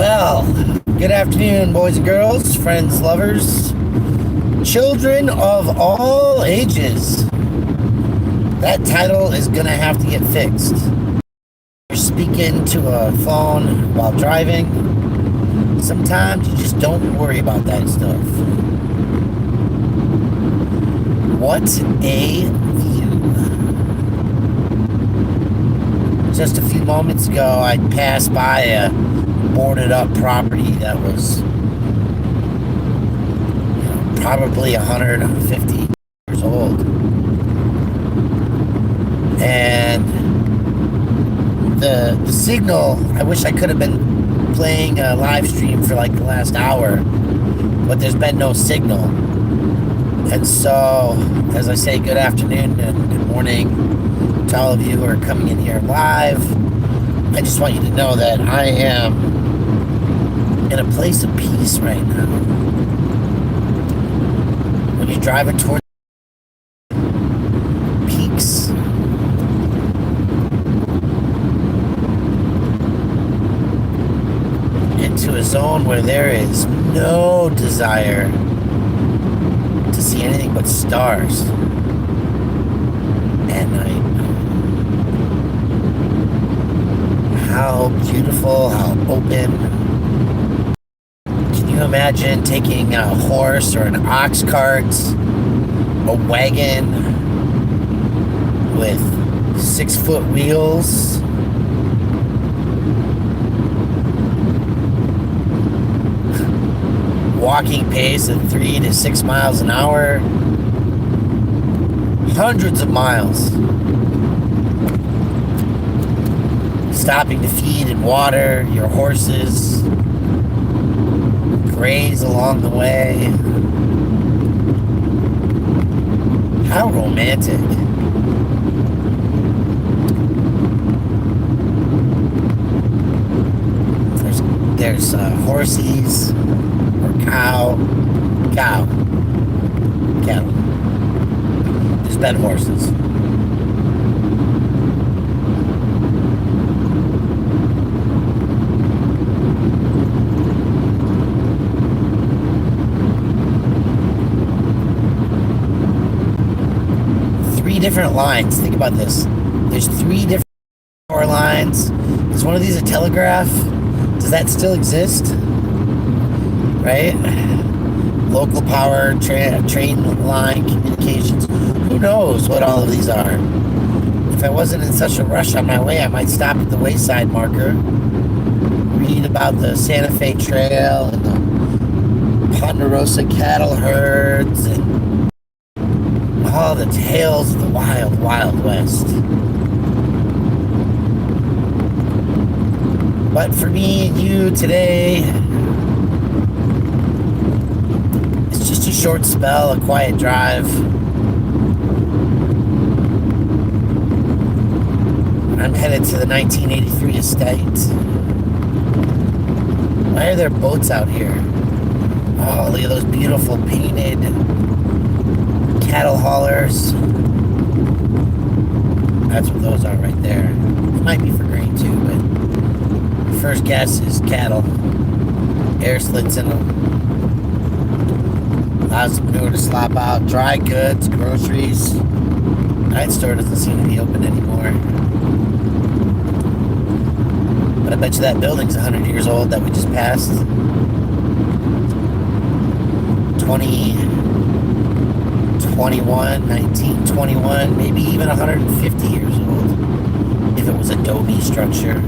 Well, good afternoon, boys and girls, friends, lovers, children of all ages. That title is gonna have to get fixed. You're speaking to a phone while driving. Sometimes you just don't worry about that stuff. What a view. Just a few moments ago, I passed by a boarded up property that was probably 150 years old. And the signal, I wish I could have been playing a live stream for like the last hour, but there's been no signal. And so, as I say, good afternoon and good morning to all of you who are coming in here live. I just want you to know that I am in a place of peace right now. When you're driving towards peaks, into a zone where there is no desire to see anything but stars at night. How beautiful, how open. Can you imagine taking a horse or an ox cart, a wagon with 6-foot wheels, walking pace of 3 to 6 miles an hour, hundreds of miles, stopping to feed and water your horses, graze along the way. How romantic. There's horsies or cattle. There's bed horses. Different lines. Think about this. There's 3 different power lines. Is one of these a telegraph? Does that still exist? Right? Local power, train line, communications. Who knows what all of these are? If I wasn't in such a rush on my way, I might stop at the wayside marker, read about the Santa Fe Trail and the Ponderosa cattle herds and all the tales of the wild, wild west. But for me and you today, it's just a short spell, a quiet drive. I'm headed to the 1983 estate. Why are there boats out here? Oh, look at those beautiful painted cattle haulers. That's what those are right there. It might be for grain too, but the first guess is cattle. Air slits in them. Allows the manure to slop out. Dry goods, groceries. Night store doesn't seem to be open anymore. But I bet you that building's 100 years old that we just passed. 1921, maybe even 150 years old, if it was adobe structure.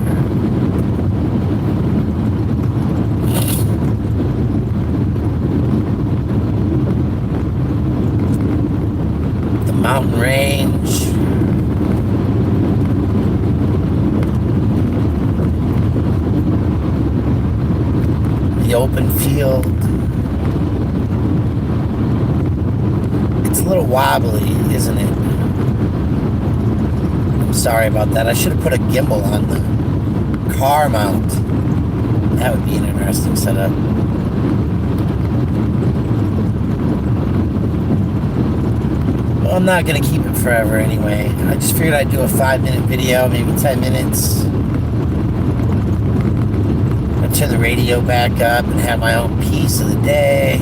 The mountain range. The open field. It's a little wobbly, isn't it? I'm sorry about that. I should have put a gimbal on the car mount. That would be an interesting setup. Well, I'm not going to keep it forever anyway. I just figured I'd do a 5-minute video, maybe 10 minutes. turn the radio back up and have my own piece of the day.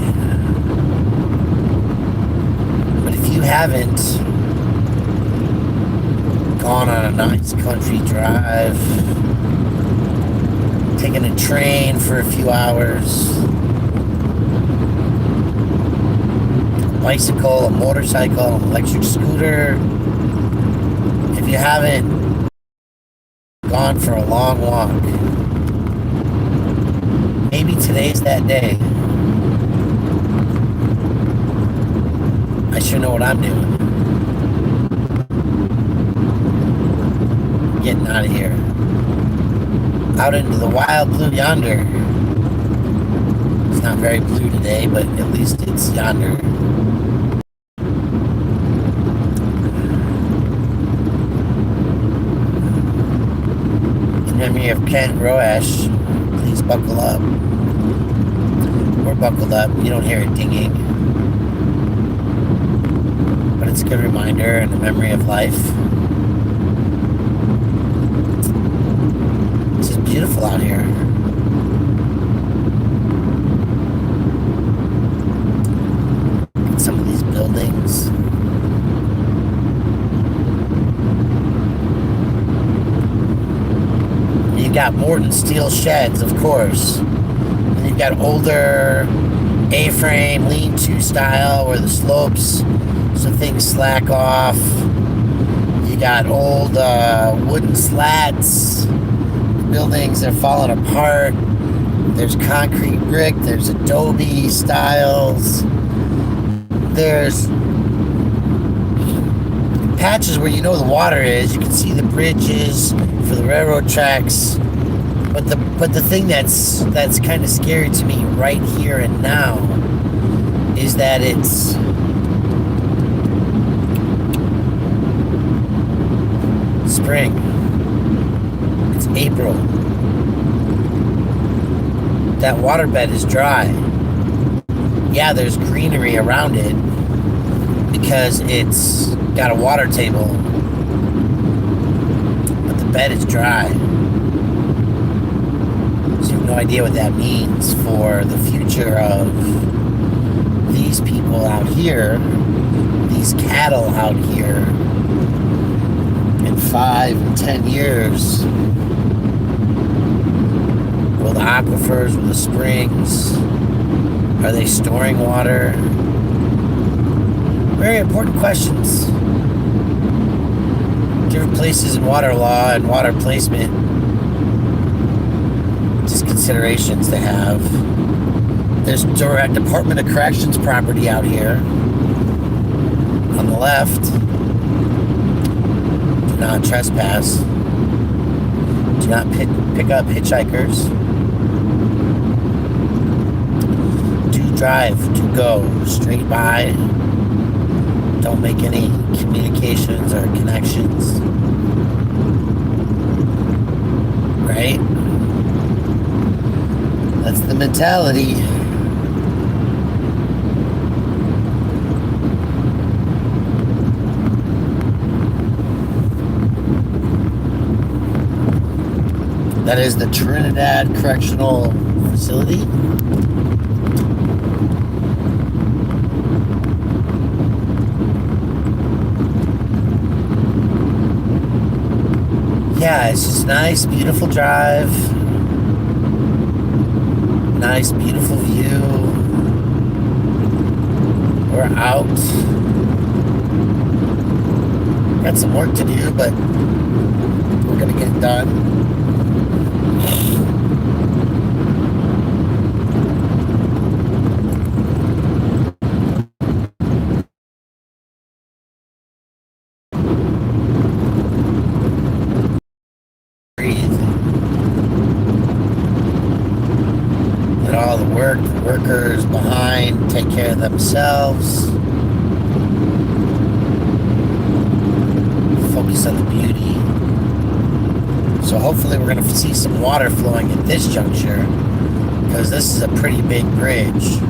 But if you haven't gone on a nice country drive, taking a train for a few hours, a bicycle, a motorcycle, an electric scooter, if you haven't gone for a long walk, maybe today's that day. I sure know what I'm doing. Getting out of here. Out into the wild blue yonder. It's not very blue today, but at least it's yonder. In memory of Kent Roash, please buckle up. We're buckled up. You don't hear it dinging. But it's a good reminder and a memory of life. It's just beautiful out here. Some of these buildings. You've got Morton steel sheds, of course. And you've got older A-frame lean-to style where the slopes, so things slack off. You got old wooden slats. Buildings are falling apart. There's concrete brick. There's adobe styles. There's patches where you know the water is. You can see the bridges for the railroad tracks. But the thing that's kind of scary to me right here and now is that it's spring. It's April. That waterbed is dry. Yeah, there's greenery around it because it's got a water table, but the bed is dry. So you have no idea what that means for the future of these people out here, these cattle out here. In 5 and 10 years, will the aquifers, will the springs, are they storing water? Very important questions. Different places in water law and water placement, just considerations to have. There's direct Department of Corrections property out here on the left. Do not trespass. Do not pick up hitchhikers. Do drive, do go straight by. Don't make any communications or connections. Right? That's the mentality. That is the Trinidad Correctional Facility. Yeah, it's just nice, beautiful drive. Nice, beautiful view. We're out. Got some work to do, but we're gonna get it done. The workers behind take care of themselves. Focus on the beauty. So hopefully we're going to see some water flowing at this juncture, because this is a pretty big bridge.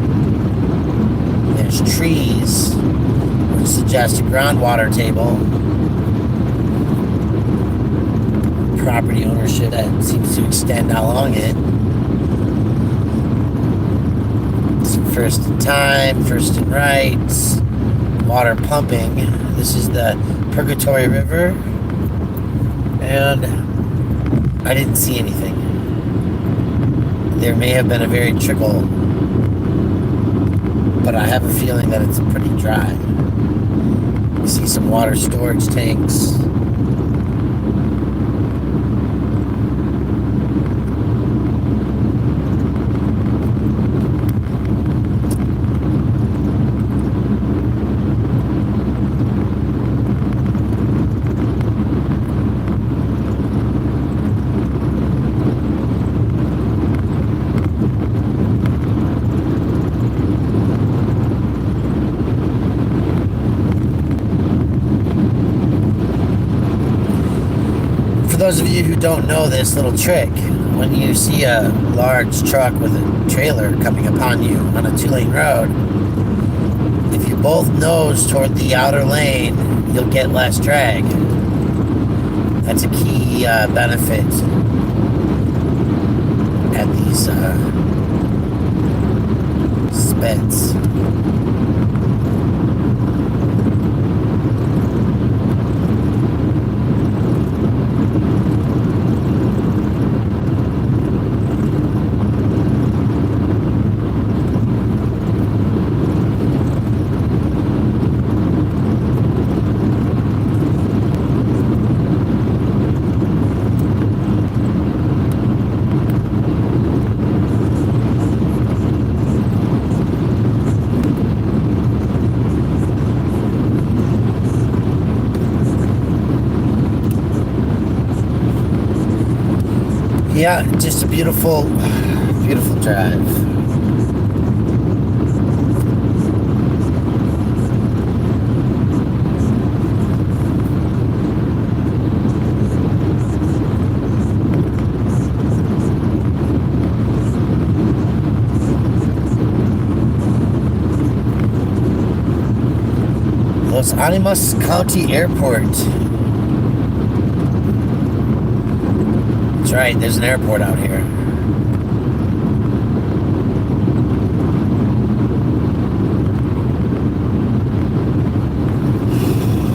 There's trees, which suggest a groundwater table. Property ownership that seems to extend along it. first in time, first in rights, water pumping. This is the Purgatory River, and I didn't see anything. There may have been a very trickle, but I have a feeling that it's pretty dry. You see some water storage tanks. For those of you who don't know this little trick, when you see a large truck with a trailer coming upon you on a 2-lane road, if you both nose toward the outer lane, you'll get less drag. That's a key benefit at these speds. Yeah, just a beautiful, beautiful drive. Los Animas County Airport. That's right, there's an airport out here.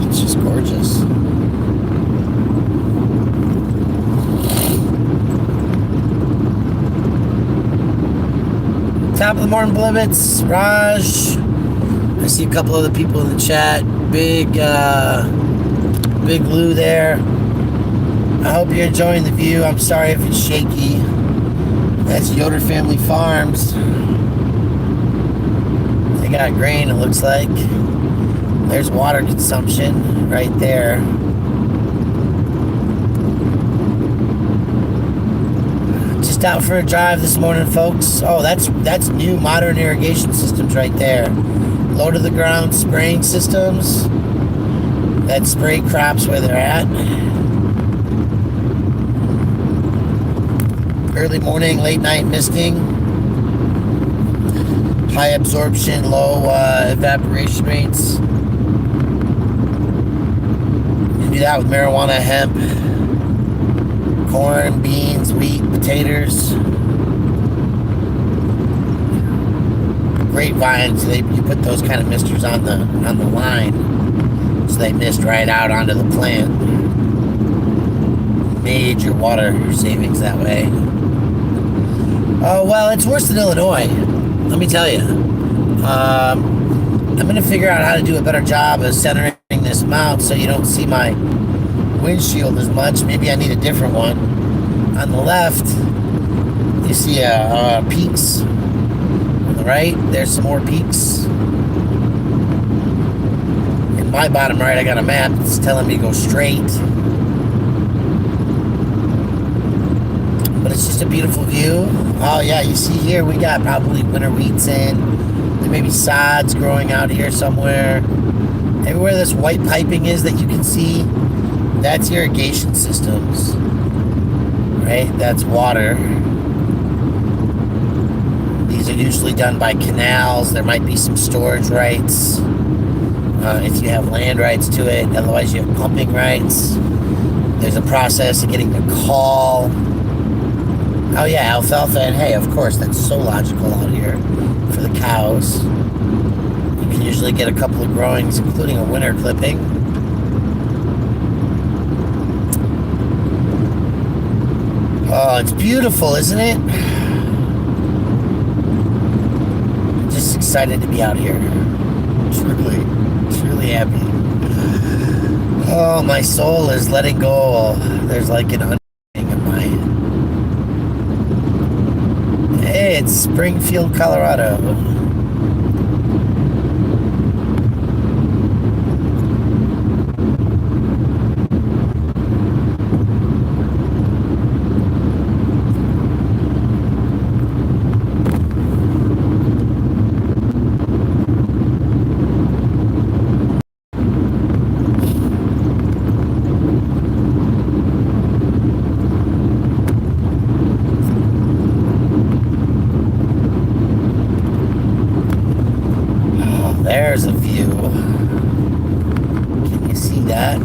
It's just gorgeous. Top of the morning, Blibbits. Raj. I see a couple other people in the chat. Big Lou there. I hope you're enjoying the view. I'm sorry if it's shaky. That's Yoder Family Farms. They got grain, it looks like. There's water consumption right there. Just out for a drive this morning, folks. Oh, that's new modern irrigation systems right there. Low to the ground spraying systems that spray crops where they're at. Early morning, late night misting. High absorption, low evaporation rates. You can do that with marijuana, hemp, corn, beans, wheat, potatoes. Grapevines, you put those kind of misters on the line, so they mist right out onto the plant. Major water savings that way. Oh, well, it's worse than Illinois, let me tell you. I'm going to figure out how to do a better job of centering this mount so you don't see my windshield as much. Maybe I need a different one. On the left, you see peaks. On the right, there's some more peaks. In my bottom right, I got a map that's telling me to go straight. But it's just a beautiful view. Oh yeah, you see here we got probably winter wheats in. There may be sods growing out here somewhere. Everywhere this white piping is that you can see, that's irrigation systems. Right? That's water. These are usually done by canals. There might be some storage rights if you have land rights to it. Otherwise you have pumping rights. There's a process of getting the call. Oh yeah, alfalfa and hay, of course, that's so logical out here for the cows. You can usually get a couple of growings, including a winter clipping. Oh, it's beautiful, isn't it? Just excited to be out here. Truly, truly happy. Oh, my soul is letting go. There's like an unending in my... Hey, it's Springfield, Colorado. There's a view. Can you see that?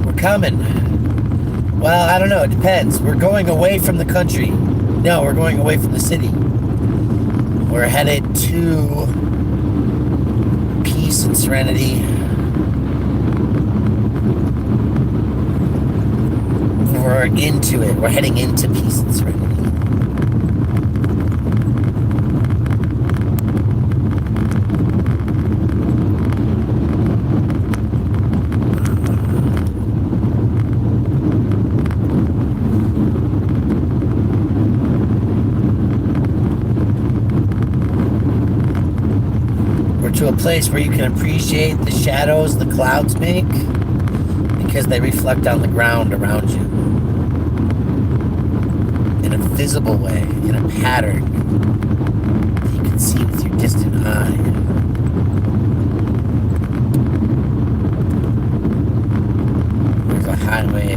We're coming. Well, I don't know. It depends. We're going away from the country. No, we're going away from the city. We're headed to peace and serenity. We're into it. We're heading into peace and serenity. To a place where you can appreciate the shadows the clouds make because they reflect on the ground around you in a visible way, in a pattern that you can see with your distant eye. There's a highway.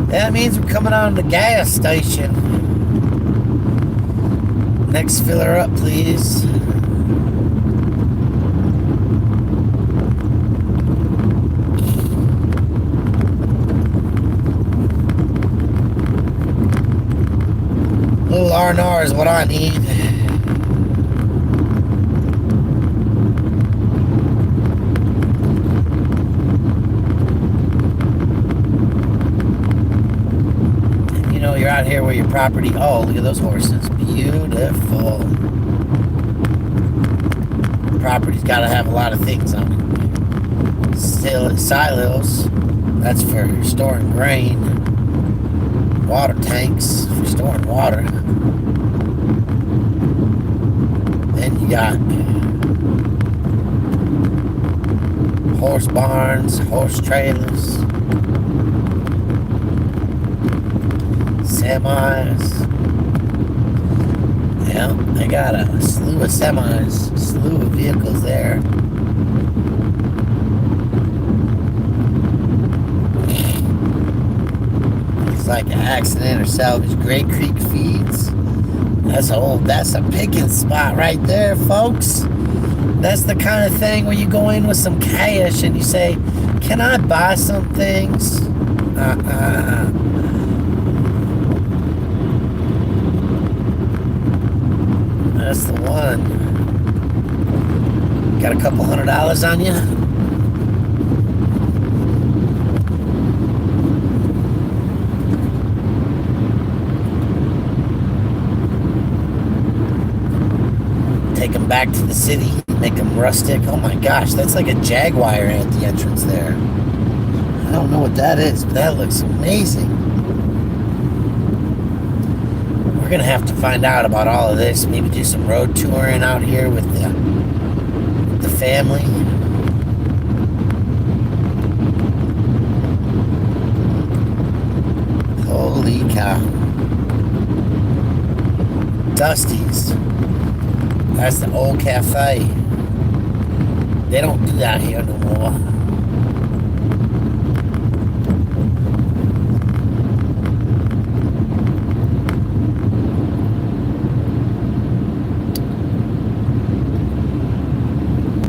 That means we're coming on the gas station. Next filler up, please. Little R&R is what I need. And you know, you're out here where your property... Oh, look at those horses. Beautiful. Property's got to have a lot of things on it. Silos. That's for storing grain. Water tanks for storing water. Then you got horse barns, horse trailers, semis. Yeah, they got a slew of semis, slew of vehicles there. Like an accident or salvage. Great Creek Feeds. That's a picking spot right there, folks. That's the kind of thing where you go in with some cash and you say, can I buy some things? That's the one. Got a couple $100 on you? Take them back to the city, make them rustic. Oh my gosh, that's like a Jaguar at the entrance there. I don't know what that is, but that looks amazing. We're gonna have to find out about all of this. Maybe do some road touring out here with the family. Holy cow. Dusty's. That's the old cafe. They don't do that here no more.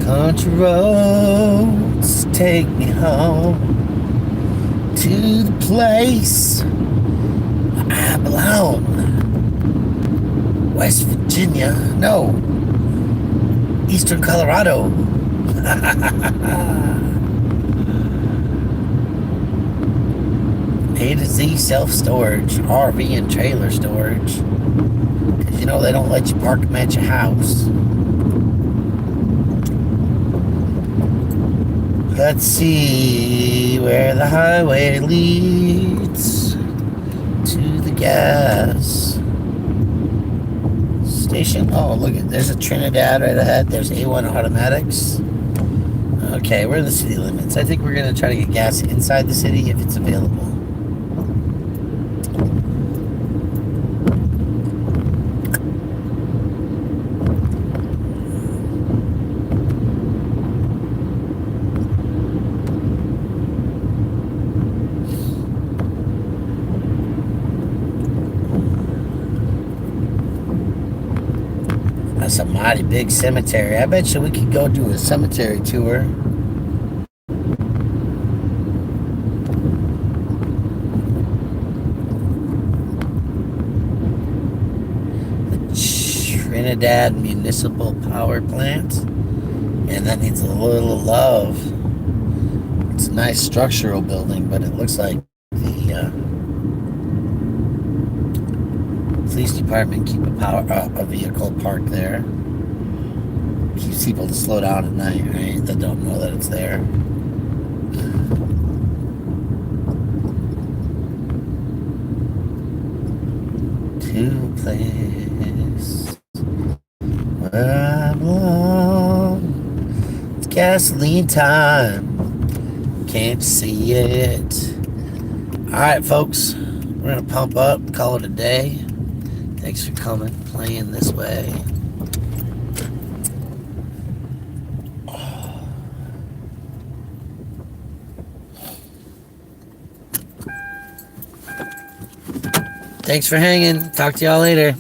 Country roads take me home to the place I belong. West Virginia, no, Eastern Colorado. A to Z self-storage, RV and trailer storage. Because you know they don't let you park them at your house. Let's see where the highway leads to the gas station. Oh, look, there's a Trinidad right ahead. There's A1 Automatics. Okay, we're in the city limits. I think we're going to try to get gas inside the city if it's available. That's a mighty big cemetery. I bet you we could go do a cemetery tour. The Trinidad Municipal Power Plant. And that needs a little love. It's a nice structural building, but it looks like the police department keep a vehicle parked there. Keeps people to slow down at night, right? That don't know that it's there. To a place where I belong. It's gasoline time. Can't see it. Alright, folks. We're going to pump up, call it a day. Thanks for coming, playing this way. Thanks for hanging. Talk to y'all later.